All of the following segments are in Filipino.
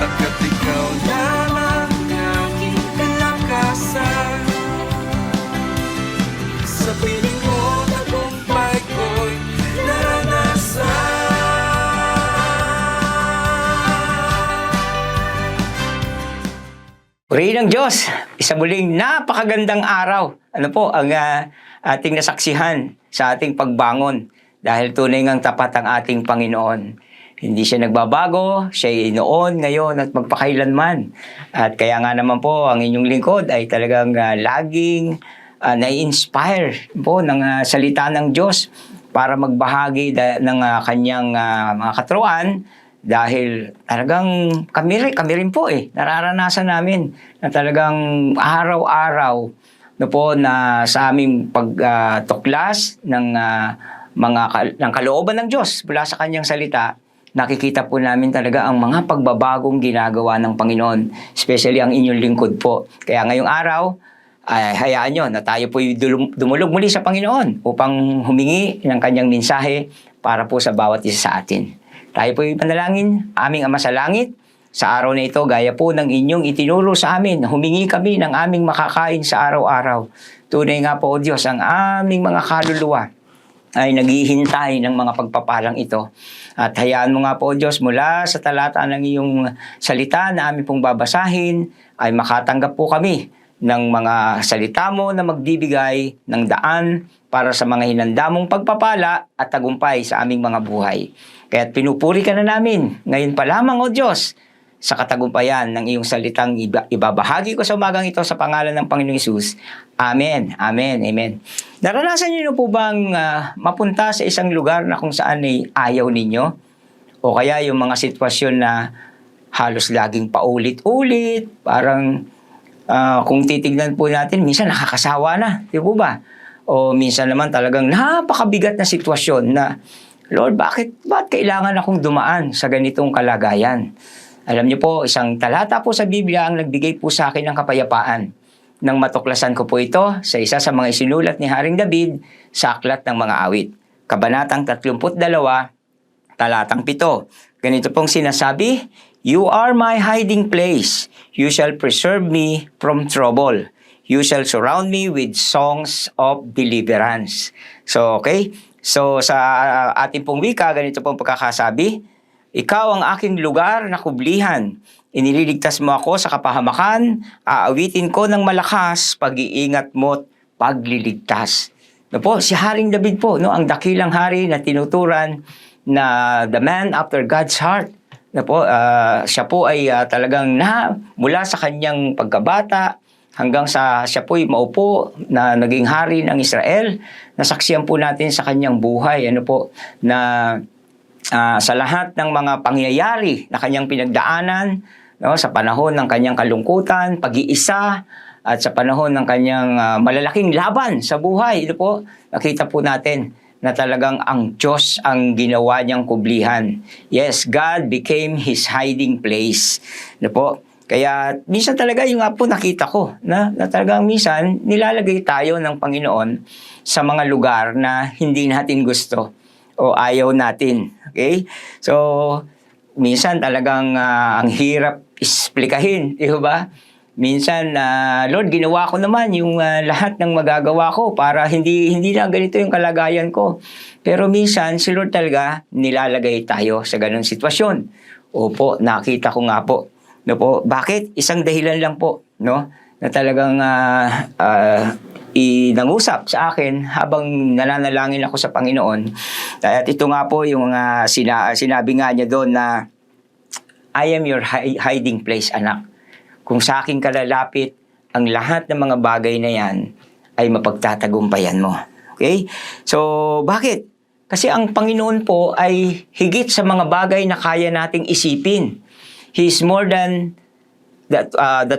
Pagkat ikaw lamang aking kalakasan. Sa piling mo, tagumpay ko'y naranasan. Purihin ng Diyos, isa muling napakagandang araw. Ano po ang ating nasaksihan sa ating pagbangon dahil tunay ngang tapat ang ating Panginoon. Hindi siya nagbabago, siya ay noon, ngayon at magpakailanman. At kaya nga naman po ang inyong lingkod ay talagang laging na-inspire po ng salita ng Diyos para magbahagi ng kanyang mga katuruan. Dahil talagang kami rin po nararanasan namin na talagang araw-araw na sa aming pagtuklas ng ng kalooban ng Diyos mula sa kanyang salita, nakikita po namin talaga ang mga pagbabagong ginagawa ng Panginoon, especially ang inyong lingkod po. Kaya ngayong araw, ay hayaan nyo na tayo po dumulog muli sa Panginoon upang humingi ng kanyang mensahe para po sa bawat isa sa atin. Tayo po ipanalangin, aming Ama sa Langit, sa araw na ito, gaya po ng inyong itinuro sa amin, humingi kami ng aming makakain sa araw-araw. Tunay nga po, O Diyos, ang aming mga kaluluwa ay naghihintay ng mga pagpapalang ito. At hayaan mo nga po, O Diyos, mula sa talata ng iyong salita na aming pong babasahin, ay makatanggap po kami ng mga salita mo na magbibigay ng daan para sa mga hinandamong pagpapala at tagumpay sa aming mga buhay. Kaya't pinupuri ka na namin ngayon pa lamang, O Diyos, sa katagumpayan ng iyong salitang ibabahagi ko sa umagang ito sa pangalan ng Panginoong Hesus. Amen. Amen. Amen. Naranasan niyo po bang mapunta sa isang lugar na kung saan ay ayaw ninyo? O kaya yung mga sitwasyon na halos laging paulit-ulit, parang kung titignan po natin, minsan nakakasawa na, di po ba? O minsan naman talagang napakabigat na sitwasyon na, Lord, bakit kailangan akong dumaan sa ganitong kalagayan? Alam niyo po, isang talata po sa Biblia ang nagbigay po sa akin ng kapayapaan. Nang matuklasan ko po ito sa isa sa mga isinulat ni Haring David sa Aklat ng Mga Awit. Kabanatang 32, talatang 7. Ganito pong sinasabi, "You are my hiding place. You shall preserve me from trouble. You shall surround me with songs of deliverance." So, okay? So, sa ating pong wika, ganito pong pagkakasabi, "Ikaw ang aking lugar na kublihan. Iniligtas mo ako sa kapahamakan. Aawitin ko ng malakas, pag-iingat mo't pagliligtas." No po, si Haring David po, no, ang dakilang hari na tinuturan na the man after God's heart. No po, siya po ay talagang mula sa kanyang pagkabata hanggang sa siya po'y maupo na naging hari ng Israel, nasaksihan po natin sa kanyang buhay, na sa lahat ng mga pangyayari na kanyang pinagdaanan, no, sa panahon ng kanyang kalungkutan, pag-iisa, at sa panahon ng kanyang malalaking laban sa buhay, nakita po natin na talagang ang Diyos ang ginawa niyang kublihan. Yes, God became his hiding place. Kaya minsan talaga yung po nakita ko na talagang minsan nilalagay tayo ng Panginoon sa mga lugar na hindi natin gusto o ayaw natin. Okay? So, minsan talagang ang hirap explikahin, di ba? Minsan, Lord, ginawa ko naman yung lahat ng magagawa ko para hindi na ganito yung kalagayan ko. Pero minsan, si Lord talaga nilalagay tayo sa ganung sitwasyon. Opo, nakita ko nga po. No po, bakit? Isang dahilan lang po, no? Na talagang inangusap sa akin habang nananalangin ako sa Panginoon. At ito nga po yung sinabi nga niya doon na, "I am your hiding place, anak. Kung sa akin kalalapit, ang lahat ng mga bagay na yan ay mapagtatagumpayan mo." Okay? So, bakit? Kasi ang Panginoon po ay higit sa mga bagay na kaya nating isipin. He is more than that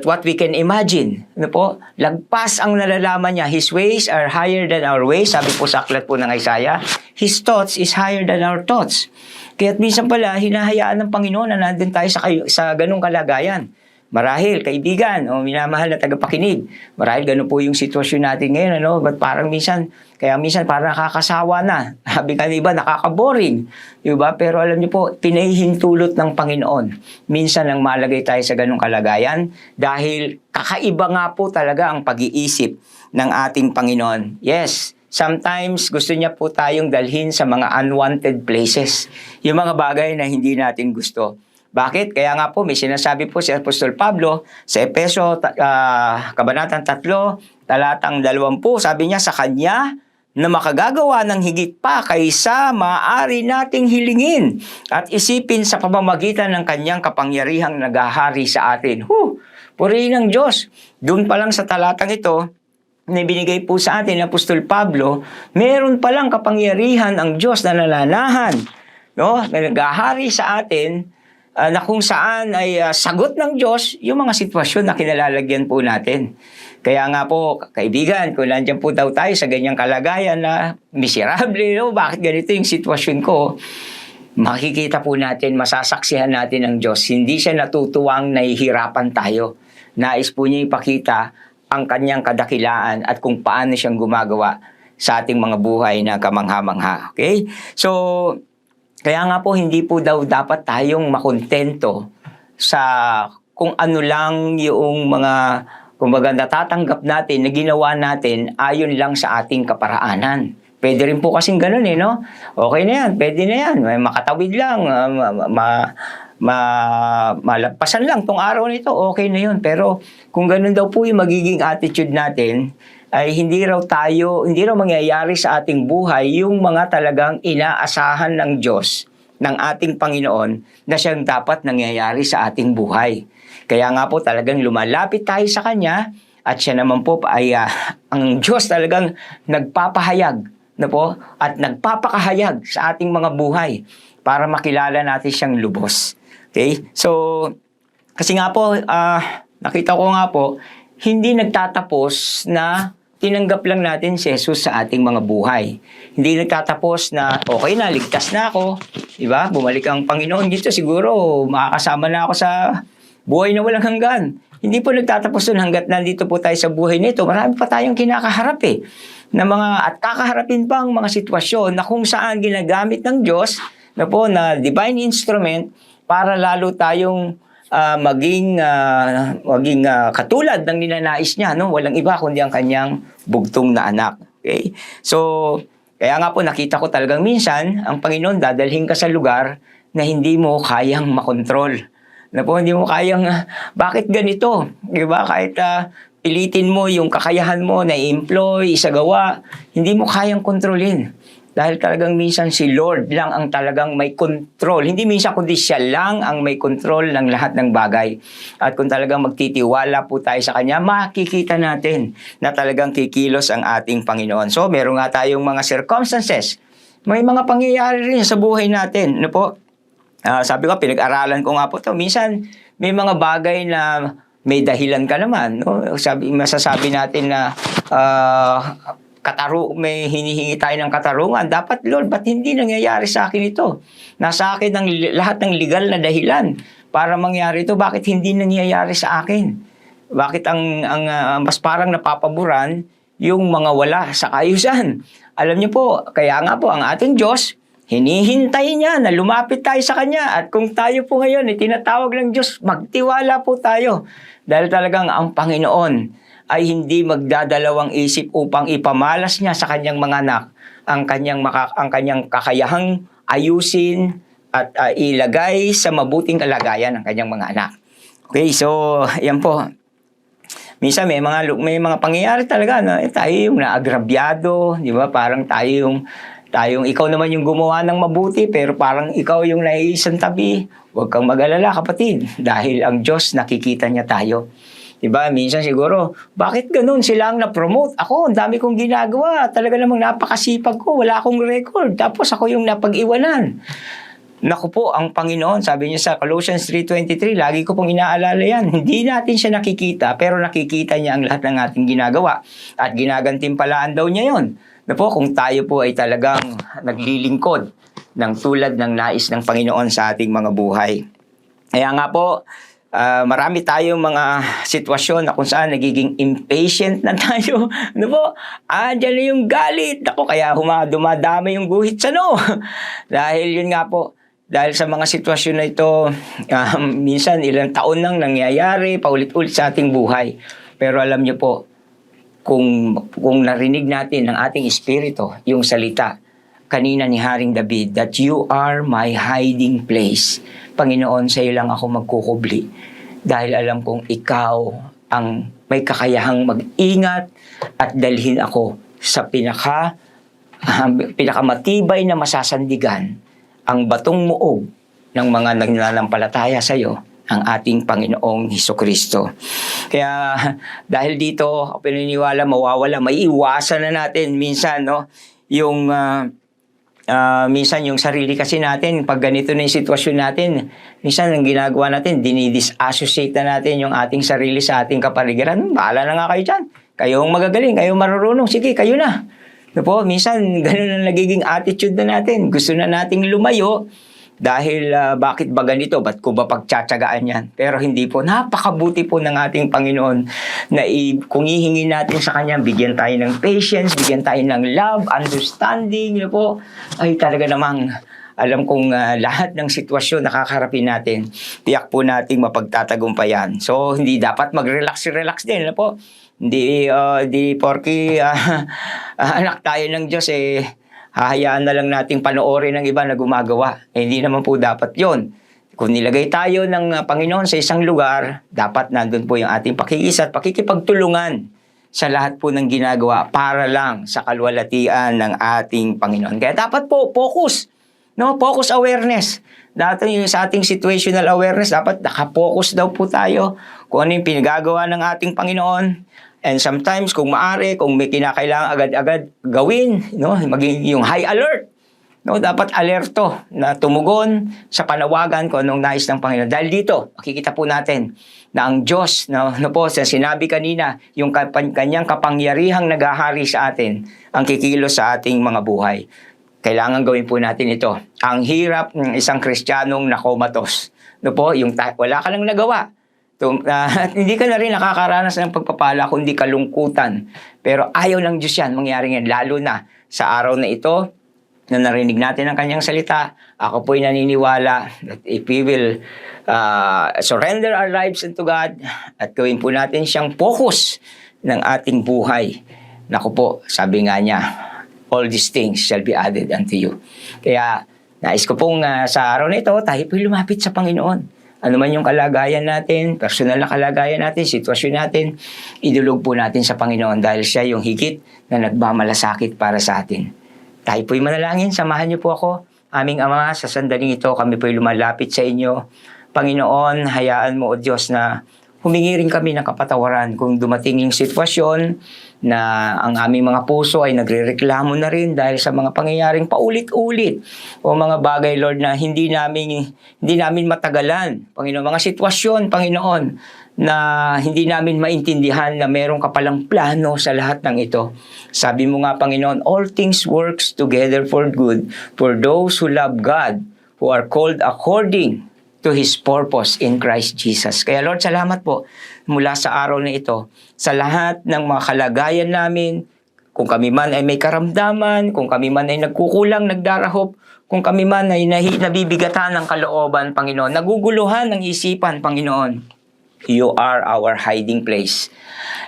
what we can imagine. Lagpas ang nalalaman niya. His ways are higher than our ways. Sabi po sa aklat po ng Isaiah, His thoughts is higher than our thoughts. Kaya't minsan pala, hinahayaan ng Panginoon na nandun tayo sa ganung kalagayan. Marahil, kaibigan, o minamahal na tagapakinig, marahil ganun po yung sitwasyon natin ngayon, ano? Ba't parang minsan parang nakakasawa na. Sabi ka iba, nakaka-boring. Diba? Pero alam niyo po, pinahihintulot ng Panginoon. Minsan nang malagay tayo sa ganung kalagayan dahil kakaiba nga po talaga ang pag-iisip ng ating Panginoon. Yes, sometimes gusto niya po tayong dalhin sa mga unwanted places. Yung mga bagay na hindi natin gusto. Bakit? Kaya nga po may sinasabi po si Apostol Pablo sa Efeso Kabanatang 3, talatang 20, sabi niya sa kanya na makagagawa ng higit pa kaysa maaari nating hilingin at isipin sa pamamagitan ng kanyang kapangyarihang naghahari sa atin. Purihin ng Diyos. Doon pa lang sa talatang ito, na binigay po sa atin ng Apostol Pablo, meron palang kapangyarihan ang Diyos na nananahan, no? Na naghahari sa atin, na kung saan ay sagot ng Diyos yung mga sitwasyon na kinalalagyan po natin. Kaya nga po, kaibigan, kung nandiyan po daw tayo sa ganyang kalagayan na miserable, no? Bakit ganito yung sitwasyon ko? Makikita po natin, masasaksihan natin ng Diyos. Hindi siya natutuwang nahihirapan tayo. Nais po niya ipakita ang kanyang kadakilaan at kung paano siyang gumagawa sa ating mga buhay na kamangha-mangha. Okay? So, kaya nga po, hindi po daw dapat tayong makontento sa kung ano lang yung mga, kumbaga, natatanggap natin na ginawa natin ayon lang sa ating kaparaanan. Pwede rin po kasing ganun no? Okay na yan, pwede na yan. May makatawid lang, malagpasan lang tong araw nito, okay na yun. Pero kung ganun daw po yung magiging attitude natin, ay hindi raw mangyayari sa ating buhay yung mga talagang inaasahan ng Diyos, ng ating Panginoon, na siyang dapat nangyayari sa ating buhay. Kaya nga po talagang lumalapit tayo sa Kanya at siya naman po ay ang Diyos talagang nagpapahayag na po at nagpapakahayag sa ating mga buhay para makilala natin siyang lubos. Okay? So, kasi nga po, nakita ko nga po, hindi nagtatapos na tinanggap lang natin si Jesus sa ating mga buhay. Hindi nagtatapos na, okay na, ligtas na ako. Diba? Bumalik ang Panginoon dito, siguro makakasama na ako sa buhay na walang hanggan. Hindi po nagtatapos nun hanggat nandito po tayo sa buhay nito. Marami pa tayong kinakaharap at kakaharapin pa ang mga sitwasyon na kung saan ginagamit ng Diyos na divine instrument para lalo tayong maging katulad ng ninanais niya, no? Walang iba kundi ang kanyang bugtong na anak. Okay? So, kaya nga po nakita ko talagang minsan, ang Panginoon dadalhin ka sa lugar na hindi mo kayang makontrol. Na po, hindi mo kayang, bakit ganito? Diba? Kahit pilitin mo yung kakayahan mo na i-employ, isagawa, hindi mo kayang kontrolin. Dahil talagang minsan si Lord lang ang talagang may control. Hindi minsan kundi siya lang ang may control ng lahat ng bagay. At kung talagang magtitiwala po tayo sa Kanya, makikita natin na talagang kikilos ang ating Panginoon. So, meron nga tayong mga circumstances. May mga pangyayari rin sa buhay natin. Ano po? Sabi ko, pinag-aralan ko nga po ito. Minsan, may mga bagay na may dahilan ka naman. No? Masasabi natin na may hinihingi tayo ng katarungan. Dapat, Lord, ba't hindi nangyayari sa akin ito? Nasa akin lahat ng legal na dahilan para mangyari ito. Bakit hindi nangyayari sa akin? Bakit mas parang napapaboran yung mga wala sa kaayusan? Alam niyo po, kaya nga po ang ating Diyos, hinihintay niya na lumapit tayo sa Kanya. At kung tayo po ngayon, tinatawag ng Diyos, magtiwala po tayo. Dahil talagang ang Panginoon ay hindi magdadalawang isip upang ipamalas niya sa kanyang mga anak ang kanyang kakayahang ayusin at ilagay sa mabuting kalagayan ng kanyang mga anak. Okay, so yan po. Minsan may mga pangyayari talaga na tayo yung naagrabyado, di ba? Parang tayong ikaw naman yung gumawa ng mabuti pero parang ikaw yung naiisang tabi. Huwag kang mag-alala, kapatid, dahil ang Diyos nakikita niya tayo. Diba? Minsan siguro, bakit ganun sila ang na-promote? Ako, ang dami kong ginagawa. Talaga namang napakasipag ko. Wala akong record. Tapos ako yung napag-iwanan. Naku po, ang Panginoon, sabi niya sa Colossians 3:23, lagi ko pong inaalala yan. Hindi natin siya nakikita, pero nakikita niya ang lahat ng ating ginagawa. At ginagantimpalaan daw niya yon. Na po, kung tayo po ay talagang naglilingkod ng tulad ng nais ng Panginoon sa ating mga buhay. Kaya nga po, marami tayong mga sitwasyon na kung saan nagiging impatient na tayo. Ano po? Diyan na yung galit. Ako, kaya dumadami yung guhit sa no. Dahil yun nga po, dahil sa mga sitwasyon na ito, minsan ilang taon nang nangyayari, paulit-ulit sa ating buhay. Pero alam niyo po, kung narinig natin ng ating espiritu, yung salita, kanina ni Haring David, that you are my hiding place. Panginoon, sa iyo lang ako magkukubli. Dahil alam kong ikaw ang may kakayahang mag-ingat at dalhin ako sa pinakamatibay na masasandigan, ang batong muog ng mga nagnanampalataya sa iyo, ang ating Panginoong Hesukristo. Kaya dahil dito, ako pininiwala, mawawala, may iwasan na natin minsan, no? Yung minsan yung sarili kasi natin, pag ganito na yung sitwasyon natin, minsan ang ginagawa natin, dinidisassociate na natin yung ating sarili sa ating kapaligiran. Bahala na nga kayo dyan. Kayong magagaling, kayong marurunong, sige, kayo na. No po, minsan ganun ang nagiging attitude na natin. Gusto na nating lumayo dahil bakit ba ganito? Ba't ko ba pagtsatsagaan yan? Pero hindi po. Napakabuti po ng ating Panginoon na kung hihingin natin sa Kanya, bigyan tayo ng patience, bigyan tayo ng love, understanding, yun po. Ay talaga namang alam kong lahat ng sitwasyon nakakarapin natin, tiyak po nating mapagtatagumpayan. So, hindi dapat mag-relax din, ano po? Hindi porky anak tayo ng Diyos, hahayaan na lang nating panoorin ng iba na gumagawa. Hindi naman po dapat yon. Kung nilagay tayo ng Panginoon sa isang lugar, dapat nandun po yung ating pakikiisa at pakikipagtulungan sa lahat po ng ginagawa para lang sa kalwalatian ng ating Panginoon. Kaya dapat po focus, no? Focus awareness. Dati sa ating situational awareness, dapat nakapokus daw po tayo kung ano yung pinagagawa ng ating Panginoon. And sometimes, kung maaari, kung may kinakailangan agad-agad gawin, no, maging yung high alert, no, dapat alerto na tumugon sa panawagan kung anong nais ng Panginoon. Dahil dito, makikita po natin na ang Diyos, no po, sa sinabi kanina, yung kanyang kapangyarihang naghahari sa atin, ang kikilos sa ating mga buhay. Kailangan gawin po natin ito. Ang hirap ng isang Kristiyanong nakomatos. No po, yung wala ka lang nagawa. Hindi ka na rin nakakaranas ng pagpapala kundi kalungkutan. Pero ayaw ng Diyos yan, mangyari yan. Lalo na sa araw na ito, na narinig natin ang kanyang salita, ako po'y naniniwala that if we will surrender our lives unto God at gawin po natin siyang focus ng ating buhay. Naku po, sabi nga niya, all these things shall be added unto you. Kaya nais ko pong sa araw na ito, tayo po'y lumapit sa Panginoon. Ano man yung kalagayan natin, personal na kalagayan natin, sitwasyon natin, idulog po natin sa Panginoon dahil siya yung higit na nagmamalasakit para sa atin. Tayo po'y manalangin, samahan niyo po ako. Aming Ama, sa sandaling ito, kami po'y lumalapit sa inyo. Panginoon, hayaan mo, O Diyos, na humingi rin kami ng kapatawaran kung dumating yung sitwasyon na ang aming mga puso ay nagrereklamo na rin dahil sa mga pangyayaring paulit-ulit o mga bagay, Lord, na hindi namin matagalan. Panginoon, mga sitwasyon, Panginoon, na hindi namin maintindihan na meron ka palang plano sa lahat ng ito. Sabi mo nga, Panginoon, all things works together for good for those who love God, who are called according to His purpose in Christ Jesus. Kaya Lord, salamat po mula sa araw na ito, sa lahat ng mga kalagayan namin, kung kami man ay may karamdaman, kung kami man ay nagkukulang, nagdarahop, kung kami man ay nabibigatan ng kalooban, Panginoon, naguguluhan ng isipan, Panginoon, You are our hiding place.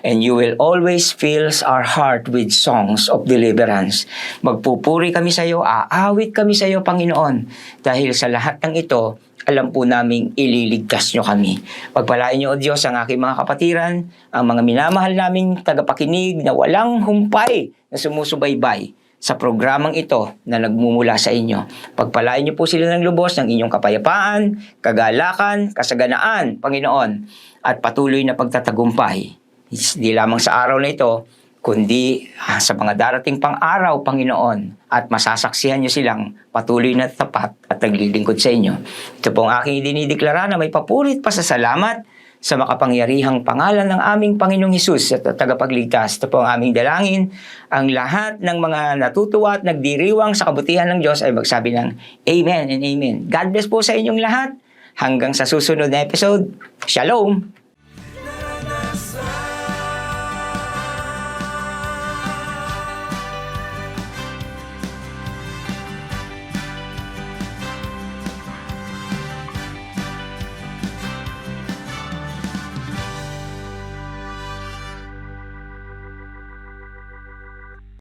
And You will always fill our heart with songs of deliverance. Magpupuri kami sa iyo, aawit kami sa iyo, Panginoon. Dahil sa lahat ng ito, alam po naming ililigtas nyo kami. Pagpalain nyo, O Diyos, ang aking mga kapatiran, ang mga minamahal naming tagapakinig na walang humpay na sumusubaybay sa programang ito na nagmumula sa inyo. Pagpalain nyo po sila ng lubos ng inyong kapayapaan, kagalakan, kasaganaan, Panginoon, at patuloy na pagtatagumpay. Hindi lamang sa araw na ito, kundi sa mga darating pang araw, Panginoon, at masasaksihan niyo silang patuloy na tapat at naglilingkod sa inyo. Ito po ang aking dinideklara na may papurit pa sa salamat sa makapangyarihang pangalan ng aming Panginoong Hesus at tagapagligtas. Ito po ang aming dalangin. Ang lahat ng mga natutuwa at nagdiriwang sa kabutihan ng Diyos ay magsabi ng Amen and Amen. God bless po sa inyong lahat. Hanggang sa susunod na episode, Shalom!